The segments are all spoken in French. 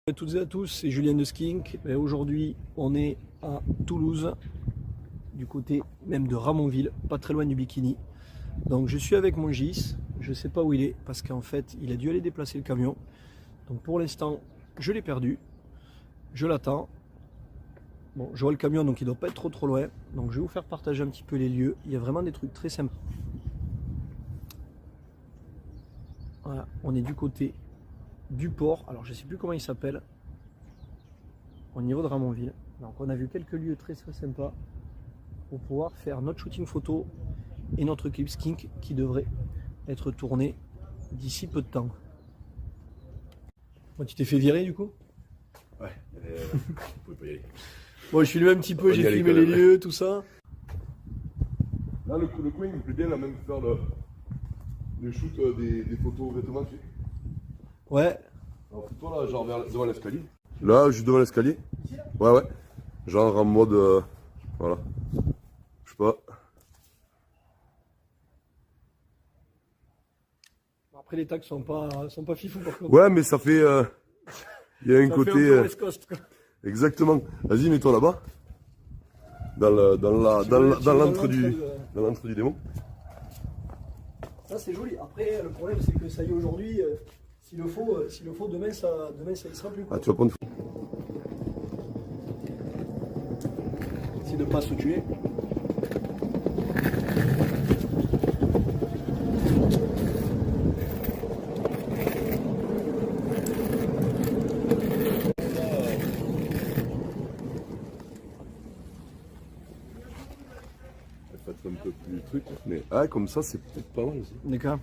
Bonjour à toutes et à tous, c'est Julien de Skink. Et aujourd'hui, on est à Toulouse, du côté même de Ramonville, pas très loin du Bikini. Donc je suis avec mon GIS, je ne sais pas où il est, parce qu'en fait, il a dû aller déplacer le camion. Donc pour l'instant, je l'ai perdu, je l'attends. Bon, je vois le camion, donc il ne doit pas être trop loin. Donc je vais vous faire partager un petit peu les lieux. Il y a vraiment des trucs très sympas. Voilà, on est du côté du port. Alors je ne sais plus comment il s'appelle. Au niveau de Ramonville. Donc on a vu quelques lieux très sympas pour pouvoir faire notre shooting photo et notre clip skink qui devrait être tourné d'ici peu de temps. Bon, tu t'es fait virer du coup? Ouais, vous pouvez pas y aller. Bon, je suis filmé un petit peu, j'ai filmé les lieux, tout ça. Là, le coin, il me plaît bien, là, même faire le shoot des photos vêtements, tu sais. Ouais. Alors, toi, là, genre devant l'escalier. Là, juste devant l'escalier. Ouais, ouais. Genre en mode. Voilà. Je sais pas. Après, les tags sont pas fifous par contre. Ouais, mais ça fait. Il y a un Ça côté. fait un peu West Coast, quoi. Exactement. Vas-y, mets-toi là-bas. Dans l'antre du démon. Ça, c'est joli. Après, le problème, c'est que ça y est, aujourd'hui, s'il le faut, demain, ça y sera plus. Ah, tu vas prendre. C'est de ne pas se tuer. Faites un peu plus truc. Mais ah, comme ça, c'est peut-être pas mal aussi. D'accord.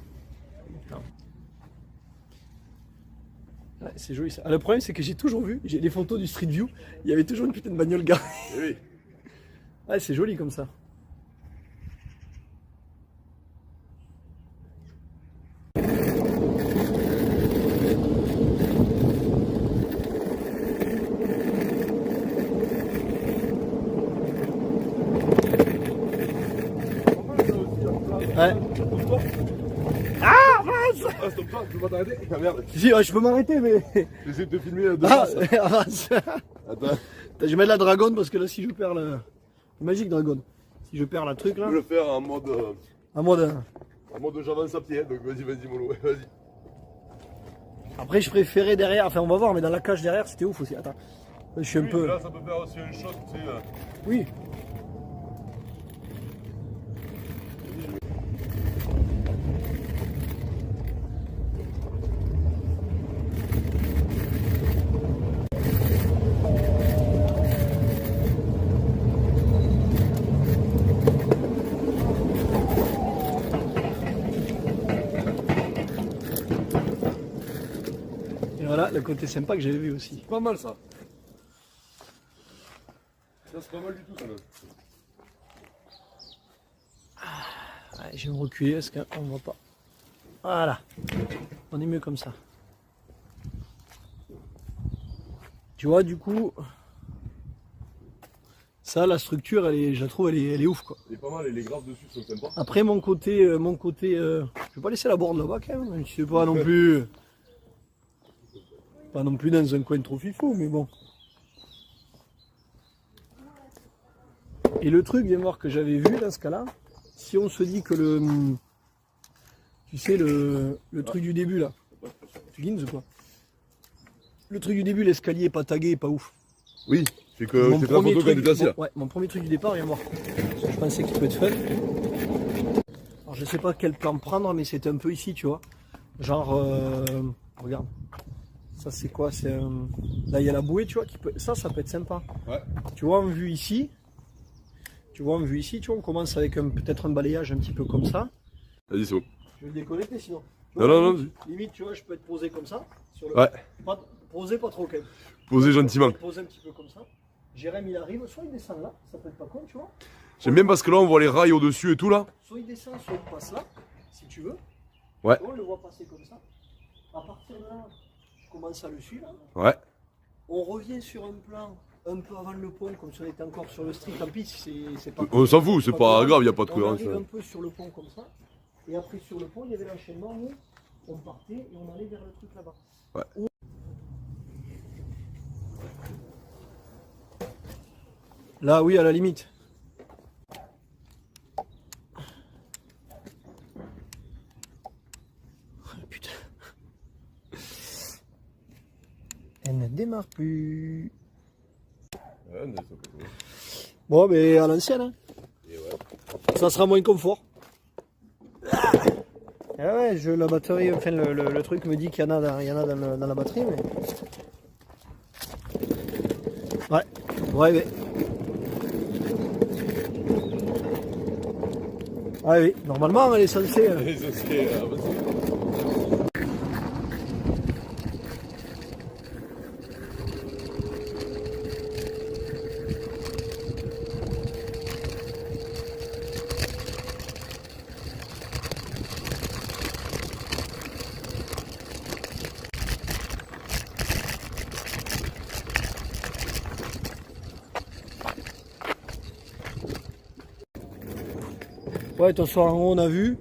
Ouais, c'est joli ça. Ah, le problème, c'est que j'ai toujours vu, j'ai des photos du Street View, il y avait toujours une putain de bagnole garée. Oui. Ouais, c'est joli comme ça. Ouais. Ah, mince! Ah, stop toi, tu peux pas t'arrêter? Ah merde. Si, ouais, je peux m'arrêter, mais. J'essaie de te filmer de Ah, face. Attends. Attends. Je vais mettre la dragonne parce que là, si je perds le magique dragonne, si je perds la truc Je là, peux le faire en mode. à moi de. En mode j'avance à pied, donc vas-y, mollo, vas-y. Après, je préférais derrière, enfin, on va voir, mais dans la cage derrière, c'était ouf aussi. Attends, je suis un Oui, peu. là, ça peut faire aussi un shot, tu sais. Oui. Et voilà le côté sympa que j'avais vu aussi. Pas mal ça. Ça, c'est pas mal du tout, ça, même. Ouais, je vais me reculer parce qu'on ne voit pas. Voilà. On est mieux comme ça. Tu vois, du coup, ça, la structure, je la trouve, elle est ouf, quoi. Il est pas mal et les graphes dessus sont sympas. Après, mon côté, je vais pas laisser la board là-bas quand même. Je sais pas non plus. Pas non plus dans un coin trop fifou, mais bon. Et le truc, viens voir que j'avais vu dans ce cas-là, si on se dit que tu sais, le truc du début là, tu guines ou quoi? Le truc du début, l'escalier est pas tagué, pas ouf. Oui, c'est que c'est la photo quand tu là. Ouais, mon premier truc du départ, viens voir. Parce que je pensais qu'il peut être fun. Alors je sais pas quel plan prendre, mais c'était un peu ici, tu vois. Genre, regarde. Ça c'est quoi? Là il y a la bouée, tu vois, ça peut être sympa. Ouais. Tu vois en vue ici. Tu vois, on commence avec peut-être un balayage un petit peu comme ça. Vas-y, c'est bon. Je vais le déconnecter sinon. Non, Limite, tu vois, je peux être posé comme ça. Ouais. Posé pas trop quand même. Posez gentiment. Posé un petit peu comme ça. Jérém il arrive, soit il descend là, ça peut être pas con, tu vois. J'aime bien parce que là, on voit les rails au-dessus et tout là. Soit il descend, soit il passe là, si tu veux. Ouais. On le voit passer comme ça. À partir de là, je commence à le suivre. Ouais. On revient sur un plan un peu avant le pont, comme si on était encore sur le street. Tant pis, c'est pas. On s'en fout, c'est pas grave, il n'y a pas de On cohérence. arrive un peu sur le pont comme ça. Et après, sur le pont, il y avait l'enchaînement où on partait et on allait vers le truc là-bas. Ouais. Là, oui, à la limite. Oh, putain. Elle ne démarre plus. Ouais, Bon, mais à l'ancienne, hein. et ouais. Ça sera moins confort. Ah ouais, la batterie, enfin le truc me dit qu'il y en a, dans la batterie, mais... Ouais, mais... Ah oui, normalement elle est censée... Ouais, de toute façon, en haut, on a vu.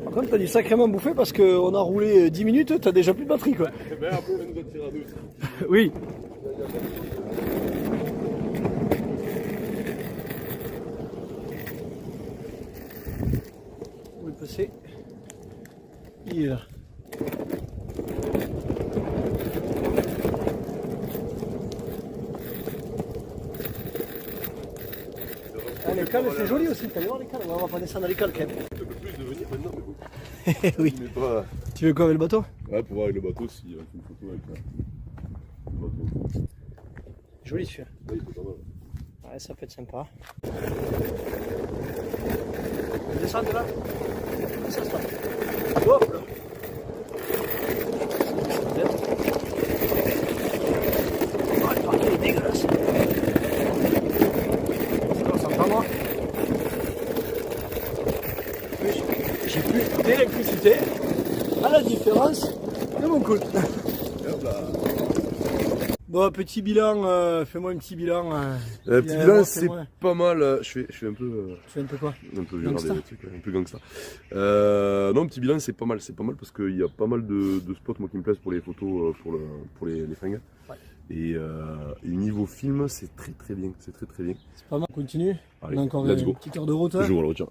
Par contre, t'as dû sacrément bouffer parce qu'on a roulé 10 minutes, t'as déjà plus de batterie, quoi. Ben après, on nous attire à nous. Oui. Où est passé? Il est là. Ah, les cales, c'est joli aussi. T'allais voir les cales? Ouais, on va pas descendre les cales quand même. Un peu plus de venir maintenant, mais bon. Oui. Mais pas... Tu veux quoi avec le bateau? Ouais, pour voir avec le bateau, s'il y a une photo avec le bateau. Joli celui-là. Là, il faut pas mal. Ouais, ça peut être sympa. Descends de là. Ça se passe. Hop là. Oh, le parquet est dégueulasse. Ça sent pas moi. J'ai plus d'électricité, à la différence de mon coude. Bon, petit bilan, fais-moi un petit bilan. Petit bilan, c'est pas mal. Je fais un peu. Tu fais un peu quoi? Un peu violent des trucs, un peu gangsta. Non, petit bilan, c'est pas mal parce qu'il y a pas mal de spots moi qui me plaisent pour les photos, pour les fringues. Ouais. Et niveau film, c'est très bien. C'est très bien. C'est pas mal, on continue. Allez, on a encore let's une go. petite heure de route. Hein. Toujours, alors, tiens.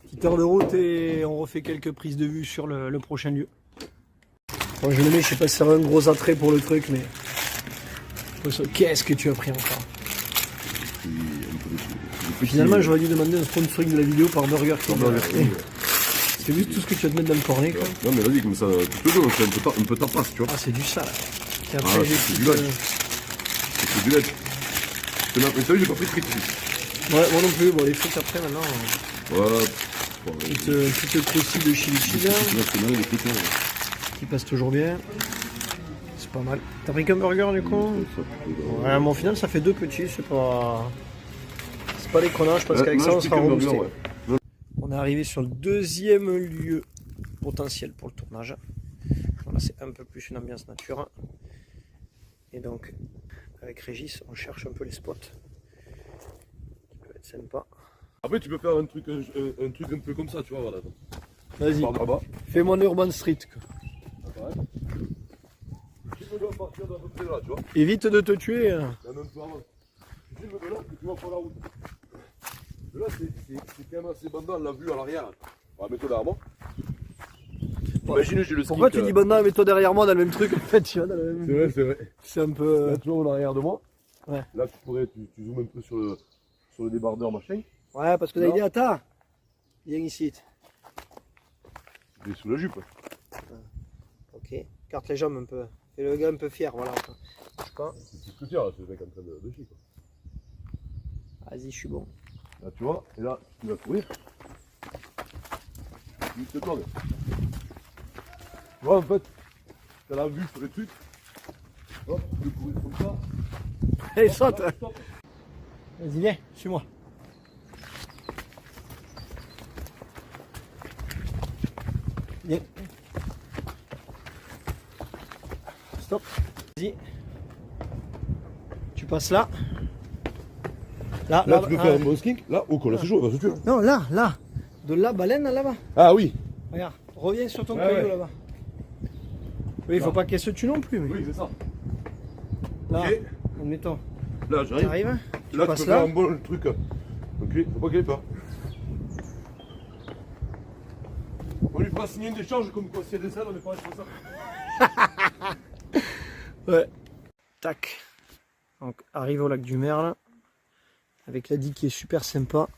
Petite heure de route et on refait quelques prises de vue sur le prochain lieu. Bon, je le mets, je sais pas si ça va un gros attrait pour le truc, mais. Qu'est-ce que tu as pris encore? Finalement, j'aurais dû demander un sponsoring de la vidéo par Burger King. C'est juste tout ce que tu vas te mettre dans le cornet, quoi. Non, mais vas-y, comme ça, tu peux jouer, un peu ta passe, tu vois. Ah, c'est du ça, là. C'est du lait. C'est du lait. Mais t'as vu, j'ai pas pris de frites. Ouais, moi non plus. Bon, les frites après, maintenant. Ouais. Petite croustille de chili cheese. Qui passe toujours bien. C'est pas mal. T'as pris qu'un burger du coup? Ouais, mais au final ça fait deux petits, c'est pas les chronages parce qu'avec ça on sera reboosté. Ouais. On est arrivé sur le deuxième lieu potentiel pour le tournage. Voilà, c'est un peu plus une ambiance nature. Et donc avec Régis on cherche un peu les spots qui peuvent être sympas. Après tu peux faire un truc un peu comme ça, tu vois, voilà. Vas-y, fais-moi Urban Street. Quoi. Partir d'à peu près là, tu vois. Évite de te tuer. Même un peu avant. Tu filmes de là que tu vois pas la route. De là, c'est quand même assez bandant la vue à l'arrière. On va mettre derrière moi. Imagine, j'ai le ski. Pourquoi tu dis bandant, mets-toi derrière moi dans le même truc en fait, tu vois, dans la même... C'est vrai, c'est vrai. C'est un peu. Là, tu vois, en arrière de moi. Ouais. Là, tu zoomes un peu sur le débardeur, machin. Ouais, parce que là, il est à ta. Viens ici. Il est sous la jupe. Ok. Carte les jambes un peu. Fais le gars un peu fier, voilà. Je sais pas. C'est tout ce que tu as, là, c'est le mec en train de chier, quoi. Vas-y, je suis bon. Là, tu vois, et là, tu vas courir. Tu te tournes. Tu vois, en fait, t'as la vue sur les trucs. Hop, tu peux courir comme ça. Allez, saute. Vas-y, viens, suis-moi. Viens. Stop. Vas-y. Tu passes là. Là, tu peux faire un bon skink. Là, oh, là, c'est chaud, il va se tuer. Non, là. De la baleine là-bas. Ah oui. Regarde, reviens sur ton caillou là-bas. Oui, il faut pas qu'elle se tue non plus. Mais... Oui, c'est ça. Là, Ok. admettons. Là, Tu j'arrive. arrives. Là, tu passes peux faire là. un bon truc. Ok, faut pas qu'elle ait peur. On lui fera signer une décharge comme quoi, s'il y a des salles, on n'est pas responsable. Ouais. Tac. Donc, arrive au lac du Merle. Avec la digue qui est super sympa.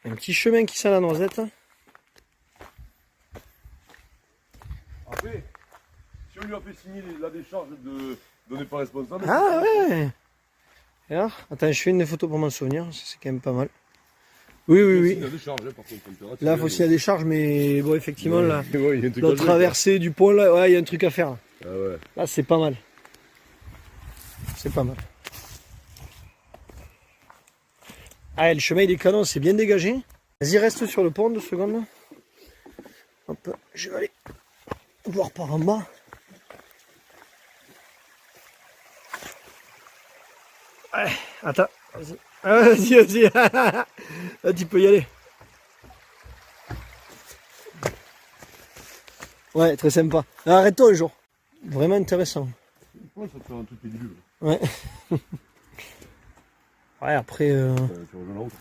Il y a un petit chemin qui sent la noisette. Après, si on lui a fait signer la décharge de on n'est pas responsable. Ah ouais. Et alors, attends, je fais une photo pour m'en souvenir. C'est quand même pas mal. Oui, oui, oui. La décharge, par contre, Là, il faut signer la décharge, mais bon, effectivement, là, Ouais, il y a un truc à la jouer, traversée du pont, là, ouais, il y a un truc à faire. Là, quoi. Ah ouais. là c'est pas mal. C'est pas mal. Ah, le chemin, il est canon, c'est bien dégagé. Vas-y, reste sur le pont 2 secondes. Hop, je vais aller voir par en bas. Ouais, attends, vas-y. Ah, vas-y, vas-y. Là, tu peux y aller. Ouais, très sympa. Arrête-toi un jour. Vraiment intéressant. Ouais, ça te fait un truc pénible. Ouais. Ouais, après... Tu rejoins la route.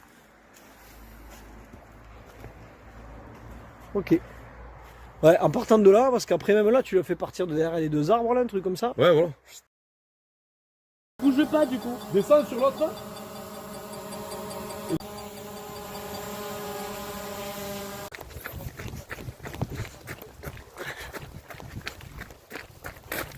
Ok. Ouais, en partant de là, parce qu'après même là, tu le fais partir de derrière les 2 arbres, là, un truc comme ça. Ouais, voilà. Bouge pas du coup. Descends sur l'autre.